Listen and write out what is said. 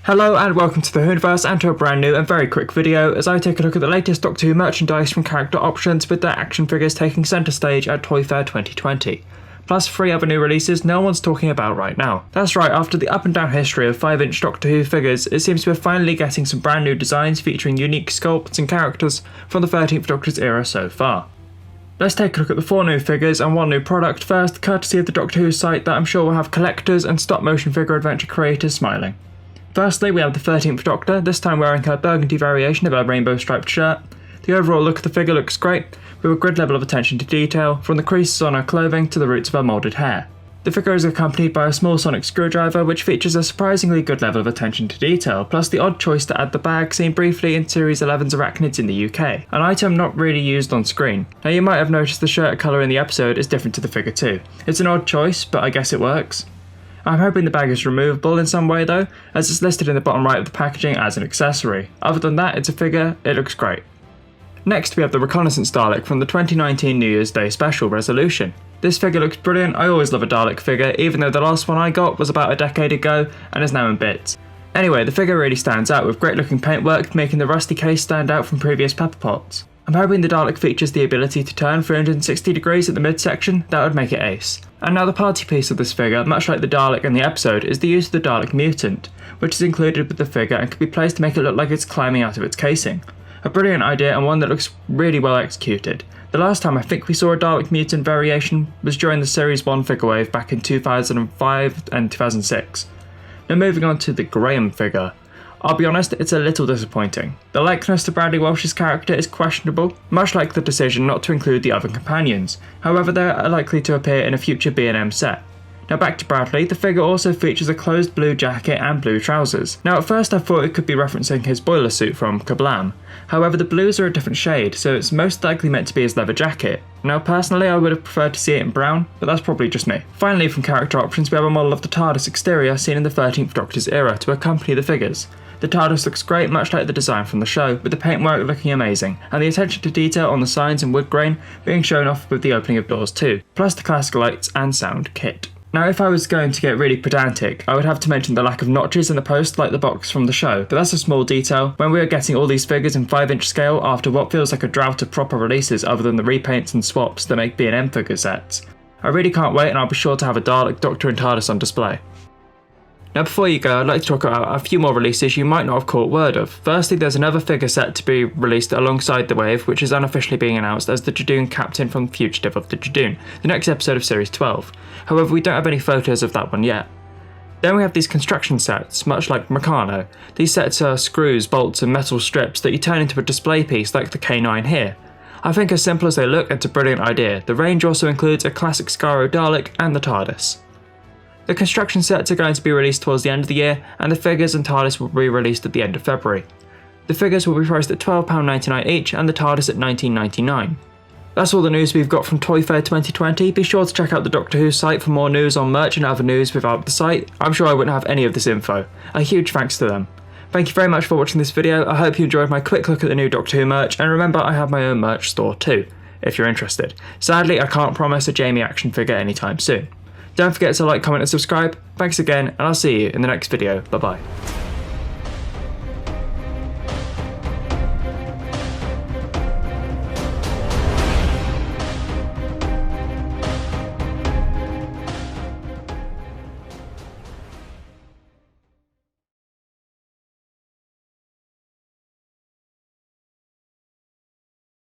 Hello and welcome to the Whouniverse and to a brand new and very quick video as I take a look at the latest Doctor Who merchandise from character options with their action figures taking centre stage at Toy Fair 2020. Plus 3 other new releases no one's talking about right now. That's right, after the up and down history of 5-inch Doctor Who figures, it seems we're finally getting some brand new designs featuring unique sculpts and characters from the 13th Doctor's era so far. Let's take a look at the 4 new figures and 1 new product first, courtesy of the Doctor Who site that I'm sure will have collectors and stop motion figure adventure creators smiling. Firstly, we have the 13th Doctor, this time wearing her burgundy variation of her rainbow striped shirt. The overall look of the figure looks great, with a good level of attention to detail, from the creases on her clothing to the roots of her moulded hair. The figure is accompanied by a small sonic screwdriver which features a surprisingly good level of attention to detail, plus the odd choice to add the bag seen briefly in Series 11's Arachnids in the UK, an item not really used on screen. Now you might have noticed the shirt colour in the episode is different to the figure too. It's an odd choice, but I guess it works. I'm hoping the bag is removable in some way though, as it's listed in the bottom right of the packaging as an accessory. Other than that, it's a figure, it looks great. Next we have the Reconnaissance Dalek from the 2019 New Year's Day Special Resolution. This figure looks brilliant. I always love a Dalek figure, even though the last one I got was about a decade ago and is now in bits. Anyway, the figure really stands out with great looking paintwork, making the rusty case stand out from previous pepper pots. I'm hoping the Dalek features the ability to turn 360 degrees at the midsection, that would make it ace. And now the party piece of this figure, much like the Dalek in the episode, is the use of the Dalek Mutant, which is included with the figure and can be placed to make it look like it's climbing out of its casing. A brilliant idea and one that looks really well executed. The last time I think we saw a Dalek Mutant variation was during the Series 1 figure wave back in 2005 and 2006. Now moving on to the Graham figure. I'll be honest, it's a little disappointing. The likeness to Bradley Walsh's character is questionable, much like the decision not to include the other companions. However, they are likely to appear in a future B&M set. Now back to Bradley, the figure also features a closed blue jacket and blue trousers. Now at first I thought it could be referencing his boiler suit from Kablam. However, the blues are a different shade, so it's most likely meant to be his leather jacket. Now personally I would have preferred to see it in brown, but that's probably just me. Finally, from character options we have a model of the TARDIS exterior seen in the 13th Doctor's era to accompany the figures. The TARDIS looks great, much like the design from the show, with the paintwork looking amazing, and the attention to detail on the signs and wood grain being shown off with the opening of doors too, plus the classic lights and sound kit. Now if I was going to get really pedantic, I would have to mention the lack of notches in the post like the box from the show, but that's a small detail when we are getting all these figures in 5-inch scale after what feels like a drought of proper releases other than the repaints and swaps that make B&M figure sets. I really can't wait and I'll be sure to have a Dalek, Doctor and TARDIS on display. Now before you go, I'd like to talk about a few more releases you might not have caught word of. Firstly, there's another figure set to be released alongside the wave, which is unofficially being announced as the Jadoon captain from Fugitive of the Jadoon, the next episode of Series 12. However, we don't have any photos of that one yet. Then we have these construction sets, much like Meccano. These sets are screws, bolts and metal strips that you turn into a display piece like the K9 here. I think as simple as they look, it's a brilliant idea. The range also includes a classic Skaro Dalek and the TARDIS. The construction sets are going to be released towards the end of the year, and the figures and TARDIS will be released at the end of February. The figures will be priced at £12.99 each and the TARDIS at £19.99. That's all the news we've got from Toy Fair 2020. Be sure to check out the Doctor Who site for more news on merch and other news without the site. I'm sure I wouldn't have any of this info. A huge thanks to them. Thank you very much for watching this video. I hope you enjoyed my quick look at the new Doctor Who merch, and remember I have my own merch store too, if you're interested. Sadly, I can't promise a Jamie action figure anytime soon. Don't forget to like, comment and subscribe. Thanks again, and I'll see you in the next video. Bye bye.